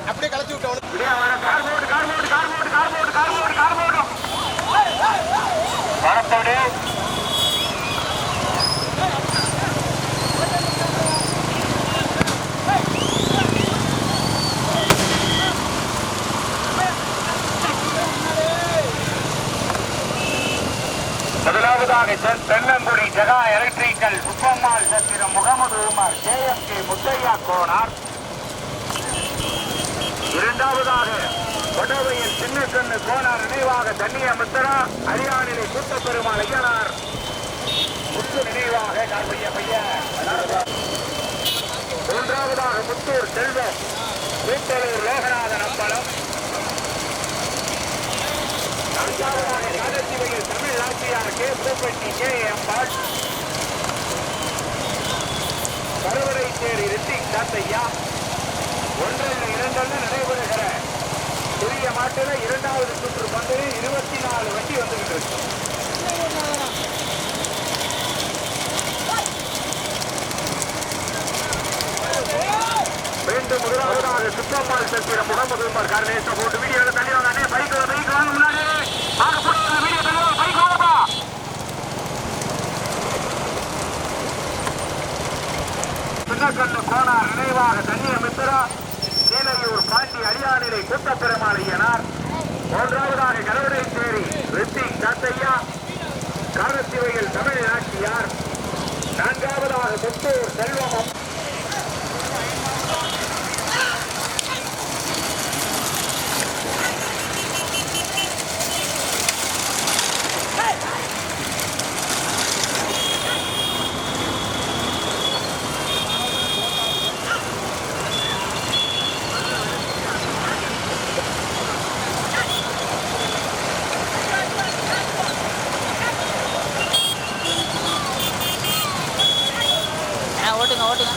அப்படியே கலச்சி விட்டோம். முதலாவதாக Thennangudi Jega electrical Subbammal Chathiram Mohammed Umar KMK Muthiah Konar. இரண்டாவதாக வடவையில் சின்னக்கண்ணு கோனார் நினைவாக தண்ணிய முத்தரா அரியானிலை கூட்ட பெருமாள் ஐயனார் முத்து நினைவாக மூன்றாவதாக முத்தூர் செல்வம் வீட்டலூர் லோகநாதன் அம்பலம். நான்காவதாக காலச்சிவையில் தமிழ் ஆட்சியார் பூப்பட்டி அம்பாள். கருவடைச்சேரி ரித்திக் தாத்தையா. ஒன்றல்ல இரண்டல்ல நடைபெறுகிற புதிய மாட்டில இரண்டாவது சுற்று பந்து 24 வண்டி வந்துகிட்டு இருக்கு. மீண்டும் முதலாவதாக சுத்தம்மாள் சத்திரம் முகமது உமர் கருணேச போட்டு வீடியோ தள்ளி வாங்க. பைக் வாங்க முன்னாடி வீடியோ தள்ளி பைக் வாங்கப்பா. சின்னக்கண்ணு கோனார் நினைவாக தண்ணிய மித்திரா கீழையூர் பாண்டி அரியானிலை கூட்ட பெருமாள் ஐயனார். மூன்றாவதாக கருவடைச்சேரி ரித்திக் தாத்தையா காரத்திவையில் தமிழ் நாட்டியார். நான்காவதாக முத்தூர் செல்வம். ஓட்டுங்க ஓட்டுங்க.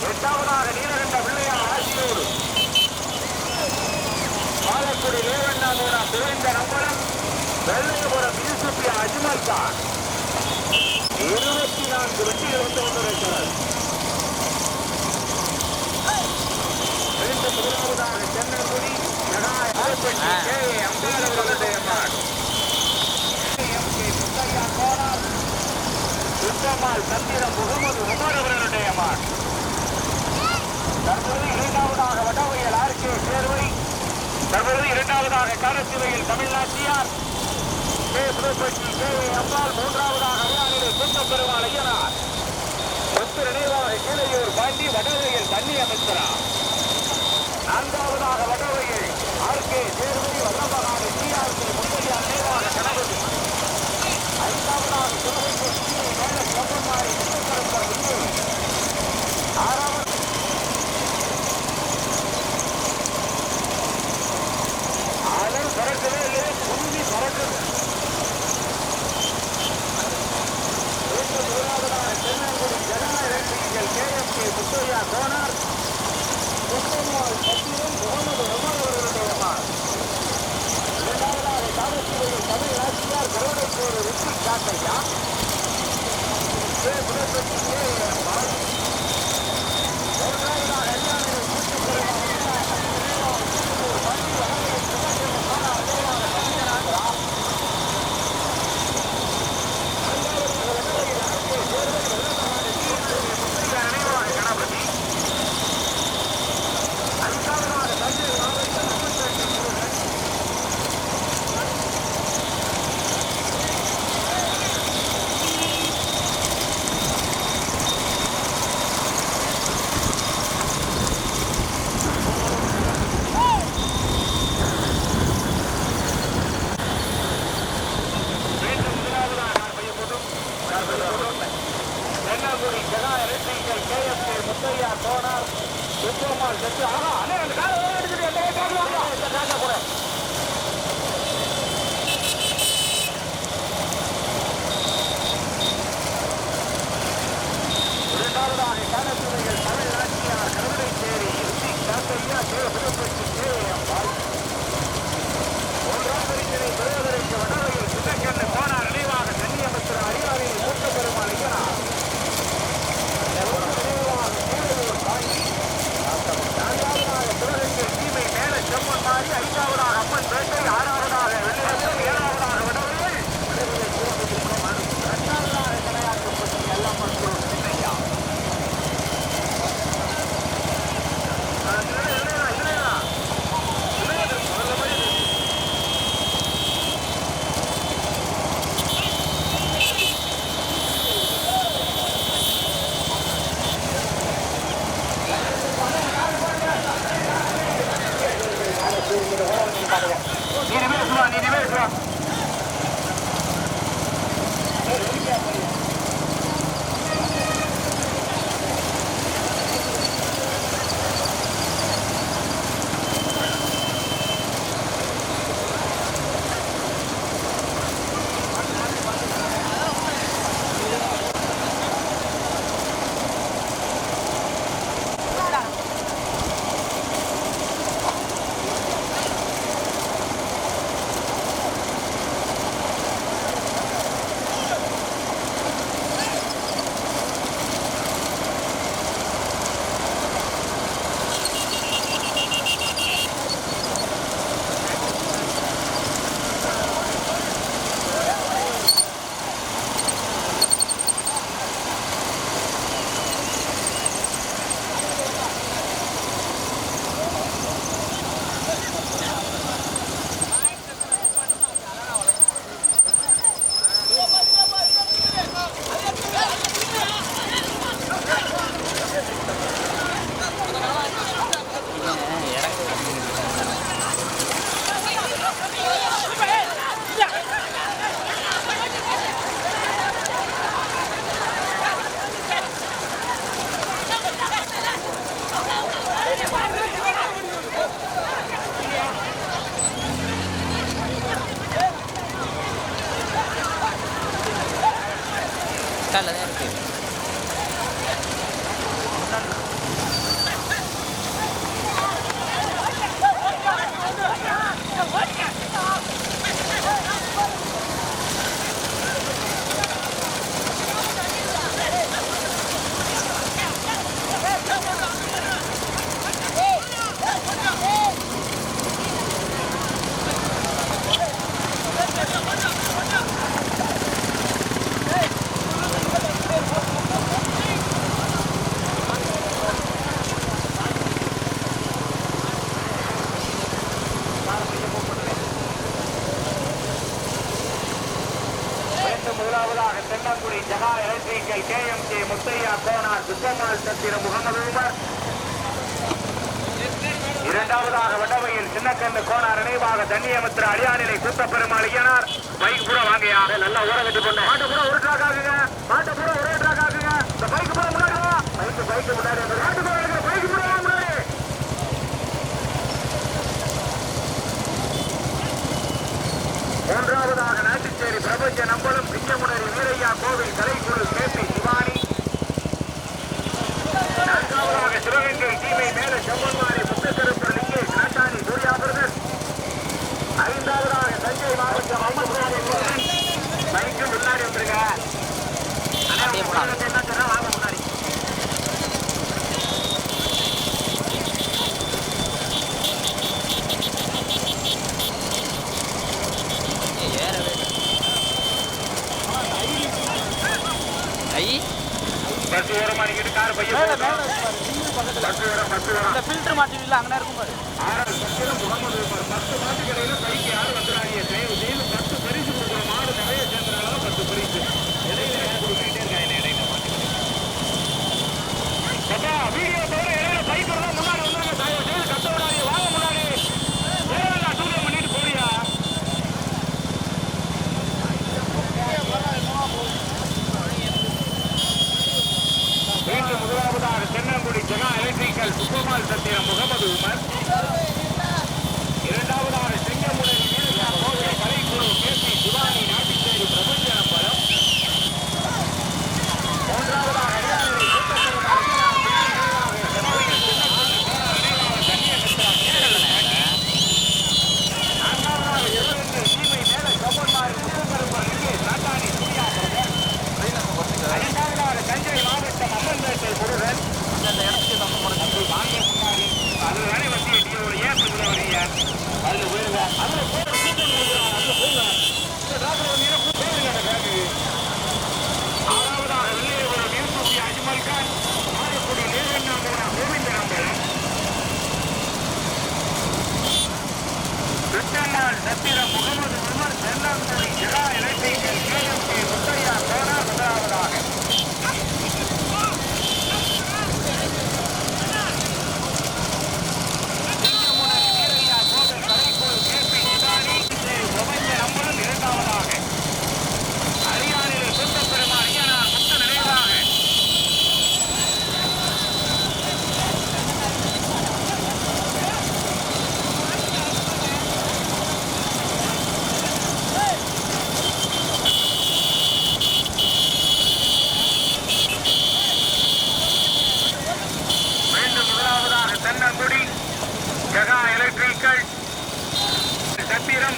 எட்டாவதாக நீலகண்ட பிள்ளையார் ஆசியூர் பாலக்குடி லேவண்ணாமூரம் துறைந்த நம்பலம் வெள்ளையபுரம் யூசுப்பியா அஜ்மல் கான் 24 வெற்றிகள் வந்து கொண்டிருக்கிறது. மீண்டும் முதலாவதாக தென்னங்குடி சுத்தமால் சந்திரம் முகமது உமர் அவர்களுடைய மான். தற்போது இரண்டாவதாக வடவையில் RK சேர்வை. தற்போது இரண்டாவதாக காரத்திவையில் தமிழ்நாட்டியார் அம்பாள். மூன்றாவதாக அரியானிலே கூட்ட பெருமாள் ஐயனார். சொத்து நினைவாக கீழையூர் பாண்டி வடவையில் தண்ணி அமைச்சரா. நான்காவதாக வடவையில் RK சேர்வை வல்லபகாடு TRC முத்தையா நினைவாக கணபதி. ஐந்தாவதாக பறக்கவே இல்லை, குந்தி பறக்குது. முதலாவதாக தென்னங்குடி ஜெகா எலக்ட்ரிக்கல் KMK முத்தையா கோனார். முகமது சத்திரம் முகமது உமர் அவர்களுடைய மான். பேசுவோம். முதலாவதாக தென்னங்குடி ஜகா எலக்ட்ரிக்கல் KMK முத்தையா கோனார் சுத்தமால் சத்திரம் முகமது உமர். இரண்டாவதாக வடவையில் சின்னக்கண்ணு கோனார் நினைவாக தண்ணியமித்திர அடியானிலை கூத்தப்பெருமாள் ஐயனார். பைக் பூரா வாங்கயா, நல்லா ஊற கட்டி கொண்டு மாட்டை பூரா ஒரு ட்ராக் ஆகுங்க, மாட்டை பூரா ஒரே ட்ராக் ஆகுங்க. இந்த பைக் பூரா முன்னாடி வா, பைக் முன்னாடி அந்த மாட்டு பூரா இருக்கிற பைக் பூரா முன்னாடி. மூன்றாவதாக நாட்டுச்சேரி பிரபஞ்ச நம்பலும் சிங்கமுனரி வீரையா கோவில் கலைக்குழு KP சிவானி. நான்காவதாக சிவகங்கை தீமை மேல செம்மன்மாரி முத்தக்கருப்பர் லிங்கேஷ் நாட்டாணி சூர்யாபுரன். ஐந்தாவதாக தஞ்சை மாவட்டம் அம்மன் பைக்கு முன்னாடி வந்துருங்க. வாங்க முன்னாடி. பஸ் ஓரமா நிக்கிட்டு கார் பையன் ஃபில்டர் மாட்டிவில்ல அங்கே இருக்கும் பாரு. முகமது 10 மாட்டு கடையில பைக்கு யாரு வந்துடாங்க. தயவு செய்து 10 பரிசு கொடுக்குற மாடு நிறைய சேர்ந்தனால 10 பரிசு இடையில கொடுத்துட்டே இருக்காங்க. இடையில வீடியோ தவிர இடையில பைக் வரலாம் முன்னாடி வந்துருங்க. தயவு செய்து கத்த விடாதீங்க, வாங்க முன்னாடி. டூரியம் பண்ணிட்டு போறியா? மீண்டும் முதலாவதாக தென்னங்குடி ஜகா எலக்ட்ரிக்கல் சுப்பமால் சத்திரம் முகமது உமர்.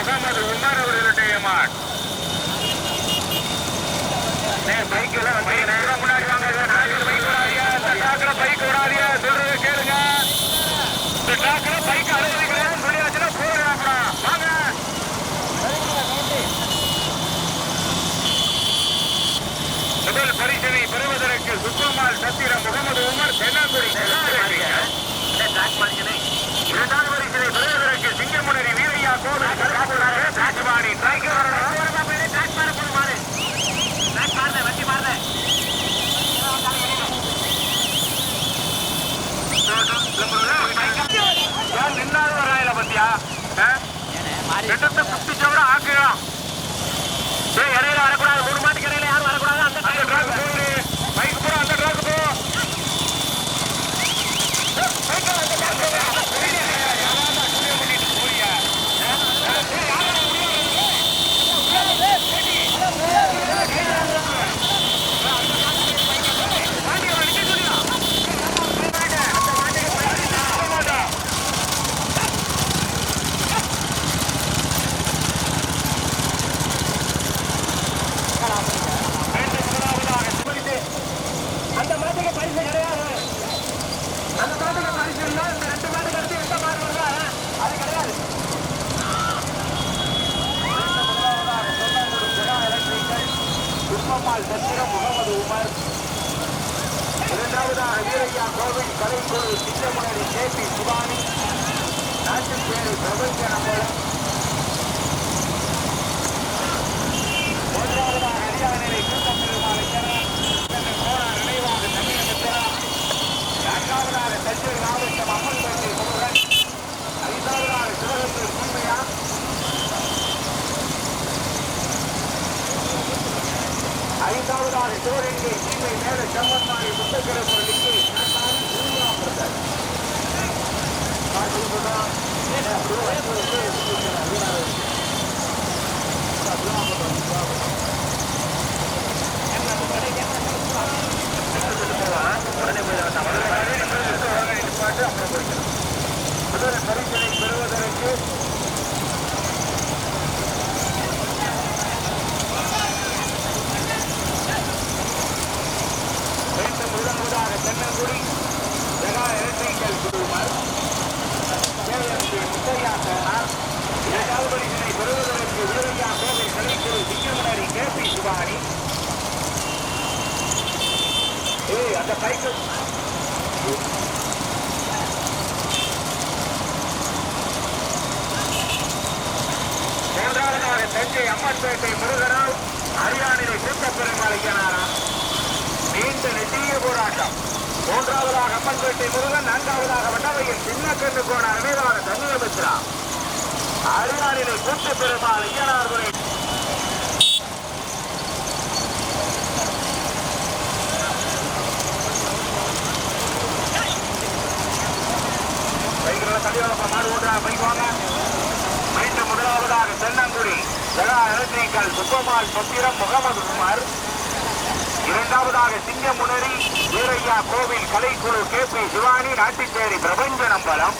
முகமது உமர் அவர்களுடைய மாட். பைக்கில் முன்னாடி வாங்க. பைக் விடாதியா, இந்த ட்ராக்ல பைக் விடாதியா, சொல்றது கேளுங்க. இந்த ட்ராக்ல பைக் அனுமதிக்கிறேன்னு சொல்லியாச்சுன்னா போடுறாங்கடா. வாங்க. முதல் பரிசனை பெறுவதற்கு சுத்தமால் சத்திரம் முகமது உமர் தென்னாங்குடி. இரண்டாவது பரிசனை பெறுவதற்கு சிங்கமுனரி வீரையா கோவில் காட்சிமாடி நின்னாது வராயில பத்தியா குட்டிச்சவர ஆக்கலாம். இடையில வரக்கூடாது, 3 மாட்டுக்கு இடையில யாரும் வரக்கூடாது. அந்த ட்ராக் போகுது, பைக் போற அந்த ட்ராக் போ. அந்த மாட்டுக்கு பரிசு கிடையாது. அந்த மாட்டுக்கு பரிசு இல்லை. இந்த 2 மாட்டுக்கு அடுத்து எந்த மாடு வருதா அது கிடையாது. குப்பம்மாள் சத்திரம் முகமது உமர். இரண்டாவதாக வீரையா கோவில் கலைக்குழு சிங்கமுனரி கேபி சுபானி. நாட்டின் பேரை பிரபஞ்ச நம்பலம். மூன்றாவதாக அரியாநிலை கூட்டப்பெருமாள் கோணார் நினைவாக தமிழகத்திரா. 4வதாக தஞ்சை மாவட்டம் அம்மன்பேட்டை முருகன். 5வதாக சிவகங்கை சீமையா. 5வதாக சிவகங்கை சீமை மேல செம்மன்மாரி முத்தக்கிரமணிக்கு முதல் பரிசனை பெறுவதற்கு மீண்டும் முதன்முதாக தென்னங்குடி ஜெகா எலக்ட்ரிக்கல் குழுமர் முத்தையா கோனார். 2வது பரிசனை பெறுவதற்கு வீரையா கோவில் கலைக்குழு சிங்கமுனரி கேபி சுபானி. அந்த பைக்கு மூன்றாவதாக தஞ்சை அம்மன்பேட்டை முருகரால் அரியாநிலை கூட்டப்பெருமாள் ஐயனாரா. நீண்ட நெட்டிய போராட்டம். 3வதாக அம்மன்பேட்டை முருகன். 4வதாக வண்டவையில் சின்னக்கண்ணு கோணார் நினைவாக தன்னியமித்ரா. அரியாநிலை கூட்டப்பெருமாள் ஐயனார் துறை. மாடு ஓட்டுறாங்க, பைக் வாங்க. மீண்டும் முதலாவதாக தென்னங்குடி ஜெகா எலக்ட்ரிக்கல் சுப்பமால் சத்திரம் முகமது உமர். 2வதாக சிங்கமுனரி வீரையா கோவில் கலைக்குழு கேபி சிவானி நாட்டிச்சேரி பிரபஞ்ச நம்பலம்.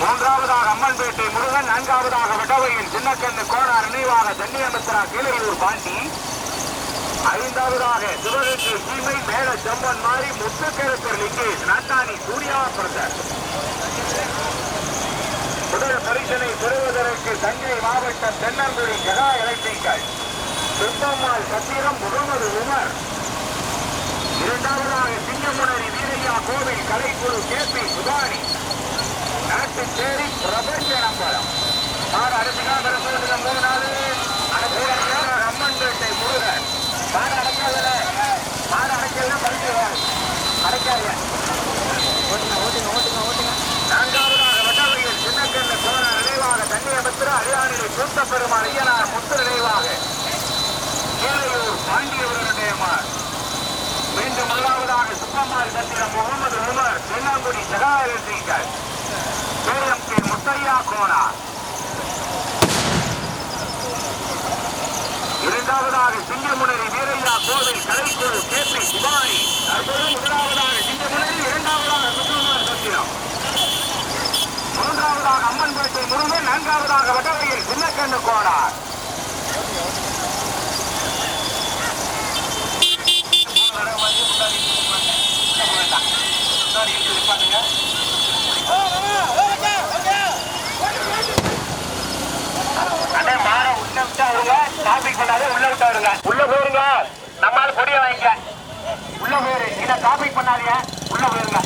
3வதாக அம்மன்பேட்டை முருகன். 4வதாக வடவையில் சின்னக்கண்ணு கோணார் நினைவாக தன்னியமித்ரா கீழையூர் பாண்டி. 5வதாக சிவகங்கை சீமை மேல செம்மன் மாறி முத்துக்கருப்பர் லிங்கேஷ் நாட்டாணி சூர்யா பிரதர். முதல் பரிசனை பெறுவதற்கு தஞ்சை மாவட்டம் தென்னங்குடி ஜெகா எலக்ட்ரிக்கல் சுப்பம்மாள் சத்திரம் முகமது உமர். 2வதாக சிங்கமுனரி வீரையா கோவில் கலைக்குழு கேபி சுபானி நாட்டுச்சேரி பிரபஞ்ச நம்பலம். மாடு அடைச்சுக்காக 3 நாள் அம்மன்பேட்டை முருகன். மாடு அடைக்காத மாடு அடைக்கல பரிசு அடைக்காத. 4வதாக வட்டவையில் சின்னக்கண்ணு கோணார் நினைவாக தன்னியமித்ரா. அரியாநிலை கூட்டப்பெருமாள் ஐயனார் முத்து நினைவாக கீழையூர் பாண்டியவர்களுடைய மாடு. மீண்டும் முதலாவதாக சுப்பம்மாள் சத்திரம் முகமது உமர். Thennangudi Jega electrical KMK Muthaiya Konar. 2வதாக சிங்கமுனரி வீரையா கோவில் கலைக்குழு கேபி சிவானி. முதலாவதாக சிங்கமுனரி. 2வதாக சுப்பம்மாள் சத்திரம். 3 மூன்றாவதாக அம்மன்பேட்டை முருகன், நான்காவதாக வடவையில் சின்னக்கண்ணு கோனார். அண்ணே மாற உள்ள விட்டா வருங்க, டிராபிக் பண்ணாதே, உள்ள விட்டா வருங்க. உள்ள போயிருங்க, நம்மால பொடிய வாங்கிக்க. உள்ள போயிரு, இதை டிராபிக் பண்ணாதீங்க, உள்ள போயிருங்க.